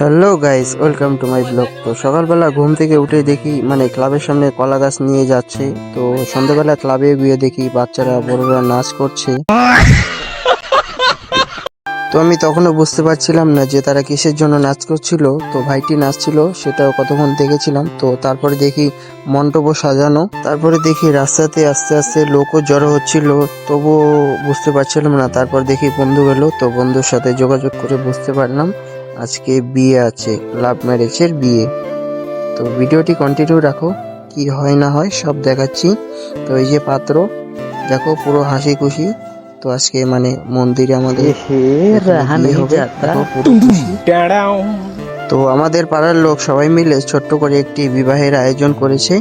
Hello guys, welcome to my blog. তো সকালবেলা ঘুম থেকে উঠে দেখি ক্লাবের সামনে কলা গাছ নিয়ে যাচ্ছে। তো সন্ধ্যাবেলা ক্লাবে গিয়ে দেখি বাচ্চারা বড়রা নাচ করছে। তো আমি তখনও বুঝতে পারছিলাম না যে তারা কিসের জন্য নাচ করছিল। তো ভাইটি নাচছিল, সেটাও কতক্ষণ দেখেছিলাম। তো তারপরে দেখি মণ্ডপও সাজানো, তারপরে দেখি রাস্তাতে আস্তে আস্তে লোকও জড়ো হচ্ছিল, তবুও বুঝতে পারছিলাম না। তারপর দেখি বন্ধু এলো, তো বন্ধুর সাথে যোগাযোগ করে বুঝতে পারলাম আজকে বিয়ে আছে, লাভ ম্যারেজের বিয়ে। তো ভিডিওটি কন্টিনিউ রাখো, কি হয় না হয় সব দেখাচ্ছি। তো এই যে পাত্র দেখো, পুরো হাসি খুশি। তো আজকে মন্দিরে আমাদের বিয়ে হবে, দেখো পুরো খুশি। তো আমাদের পাড়ার লোক সবাই মিলে ছোট্ট করে একটি বিবাহের আয়োজন করেছে।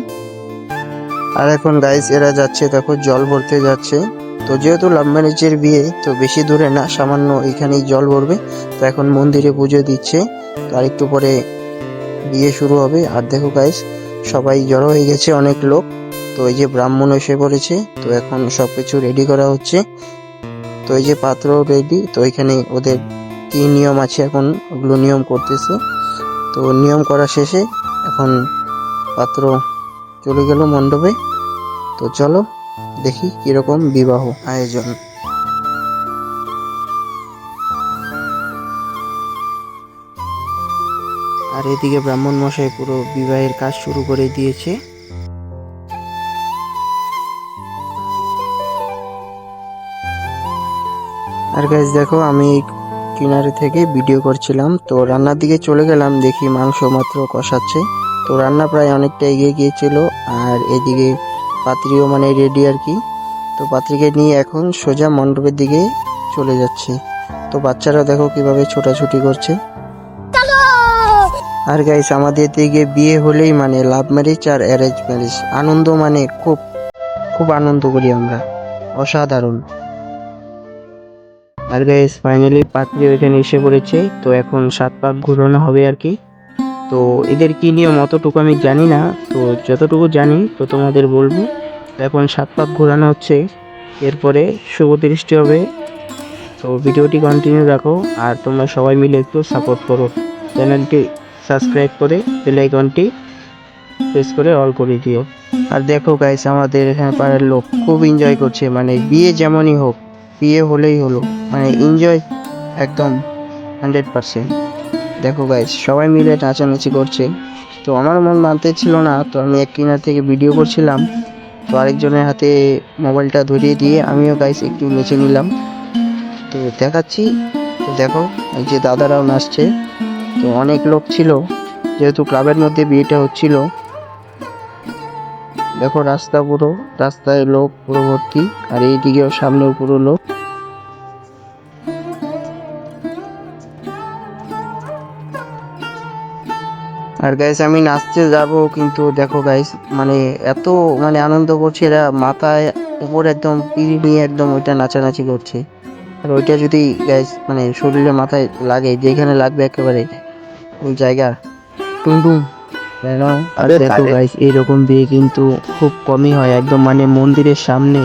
আর এখন গাইস এরা যাচ্ছে, দেখো জল ভরতে যাচ্ছে। তো যেহেতু লাভ ম্যারেজের বিয়ে, তো বেশি দূরে না, সামান্য এখানেই জল ভরবে। তো এখন মন্দিরে পুজো দিচ্ছে, তো আর একটু পরে বিয়ে শুরু হবে। আর দেখো গাইস সবাই জড়ো হয়ে গেছে, অনেক লোক। তো এই যে ব্রাহ্মণ এসে পড়েছে, তো এখন সবকিছু রেডি করা হচ্ছে। তো এই যে পাত্র রেডি, তো এখানে ওদের কি নিয়ম আছে এখন ওগুলো নিয়ম করতেছে। তো নিয়ম করা শেষে এখন পাত্র চলে গেল মণ্ডপে। তো চলো দেখি কিরকম বিবাহ আয়োজন। আর এদিকে ব্রাহ্মণ মশাই পুরো বিবাহের কাজ শুরু করে দিয়েছে। আর গাইস দেখো, আমি কিনারে থেকে ভিডিও করছিলাম। তো রান্নার দিকে চলে গেলাম, দেখি মাংস মাত্র কষাচ্ছে। তো রান্না প্রায় অনেকটা এগিয়ে গিয়েছিল। আর এদিকে পাত্রীও রেডি আর কি। তো পাত্রীকে নিয়ে এখন সোজা মণ্ডপের দিকে চলে যাচ্ছে। তো বাচ্চারা দেখো কিভাবে ছোটাছুটি করছে। আর গাইস আমাদের দিকে বিয়ে হলেই লাভ ম্যারেজ আর অ্যারেঞ্জ ম্যারেজ আনন্দ, খুব খুব আনন্দ করি আমরা, অসাধারণ। আর গাইস ফাইনালি পাত্রী এখানে এসে পড়েছে। তো এখন 7 পাক ঘোরানো হবে আর কি। তো এদের কি নিয়ম অতটুকু আমি জানি না, তো যতটুকু জানি তো তোমাদের বলবো। তো এখন 7 পাক ঘোরানো হচ্ছে, এরপরে শুভ দৃষ্টি হবে। তো ভিডিওটি কন্টিনিউ রাখো, আর তোমরা সবাই মিলে একটু সাপোর্ট করো। চ্যানেলটি সাবস্ক্রাইব করে বেল আইকনটি প্রেস করে অল করে দিও। আর দেখো গাইস আমাদের এখানে পাড়ার লোক খুব এনজয় করছে, বিয়ে যেমনই হোক, বিয়ে হলেই হলো, এনজয় একদম 100%। দেখো গাইস সবাই মিলে নাচানাচি করছে। তো আমার মন মানতে ছিল না, তো আমি এক কিনার থেকে ভিডিও করছিলাম। তো আরেকজনের হাতে মোবাইলটা ধরিয়ে দিয়ে আমিও গাইস একটু নেচে নিলাম, তো দেখাচ্ছি। তো দেখো এই যে দাদারাও নাচছে। তো অনেক লোক ছিল, যেহেতু ক্লাবের মধ্যে বিয়েটা হচ্ছিল। দেখো রাস্তা, পুরো রাস্তায় লোক পুরো ভর্তি। আর এইদিকেও সামনেও পুরো লোক। আর গাইস আমি নাচতে যাব, কিন্তু দেখো গাইস এত আনন্দ করছে এরা, মাথায় উপর একদম পিড়ি নিয়ে একদম ওইটা নাচানাচি করছে। আর ওইটা যদি গাইস শরীরে মাথায় লাগে, যেখানে লাগবে একেবারে ওই জায়গা টুমটুম। আর দেখো গাইস এইরকম বিয়ে কিন্তু খুব কমই হয়, একদম মন্দিরের সামনে,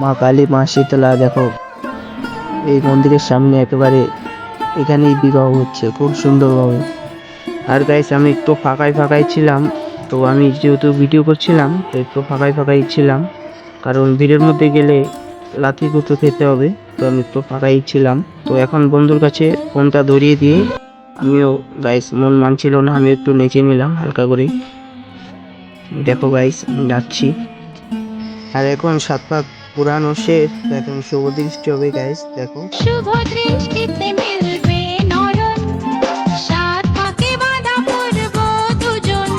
মা কালী মা শীতলা, দেখো এই মন্দিরের সামনে একেবারে এখানেই বিবাহ হচ্ছে খুব সুন্দরভাবে। আর গাইস আমি একটু ফাঁকাই ছিলাম। তো আমি যেহেতু ভিডিও করছিলাম, তো একটু ফাঁকাই ছিলাম, কারণ ভিড়ের মধ্যে গেলে লাথি গুঁতো খেতে হবে। তো আমি একটু ফাঁকাই ছিলাম। তো এখন বন্ধুর কাছে ফোনটা ধরিয়ে দিয়ে আমিও গাইস মন মানছিল না, আমি একটু নেচে নিলাম হালকা করে। দেখো গাইস আমি যাচ্ছি। আর এখন 7 পাক পুরানো শেষ, এখন শুভ দৃষ্টি হবে গাইস। দেখো শুভ দৃষ্টিতে মিলবে নয়ন, 7 পাকে বাঁধা পড়ব দুজন,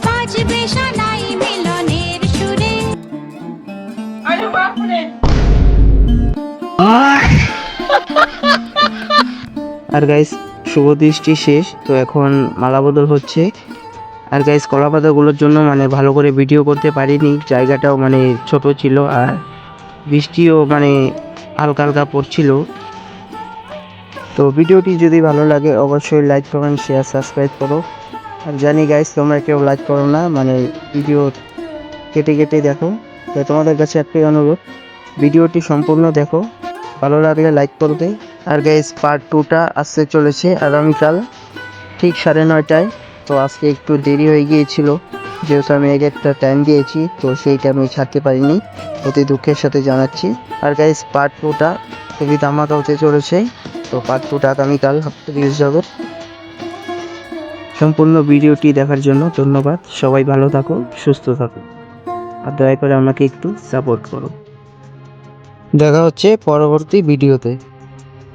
বাজবে সানাই মিলনের সুরে। আর গাইস শুভ দৃষ্টি শেষ, তো এখন মালা বদল হচ্ছে। আর গাইস কলা পাতাগুলোর জন্য ভালো করে ভিডিও করতে পারিনি, জায়গাটাও ছোট ছিল, আর বৃষ্টিও হালকা হালকা পড়ছিল। তো ভিডিওটি যদি ভালো লাগে অবশ্যই লাইক কমেন্ট শেয়ার সাবস্ক্রাইব করো। আর জানি গাইস তোমরা কেউ লাইক করো না, ভিডিও কেটে কেটে দেখো। তো তোমাদের কাছে একটাই অনুরোধ, ভিডিওটি সম্পূর্ণ দেখো, ভালো লাগলে লাইক করবে। আর গাইস পার্ট 2টা আসতে চলেছে আগামীকাল। ঠিক 9:30টায়। তো আজকে একটু দেরি হয়ে গিয়েছিল, যেহেতু আমি আগে একটা টাইম দিয়েছি, তো সেইটা আমি ছাড়তে পারিনি, অতি দুঃখের সাথে জানাচ্ছি। আর গাইস পার্ট 2টা খুবই ধামাকা হতে চলেছে, তো পার্ট 2টা আগামীকাল রিলিজ হবে। সম্পূর্ণ ভিডিওটি দেখার জন্য ধন্যবাদ। সবাই ভালো থাকো, সুস্থ থাকো, আর দয়া করে আমাকে একটু সাপোর্ট করো। দেখা হচ্ছে পরবর্তী ভিডিওতে।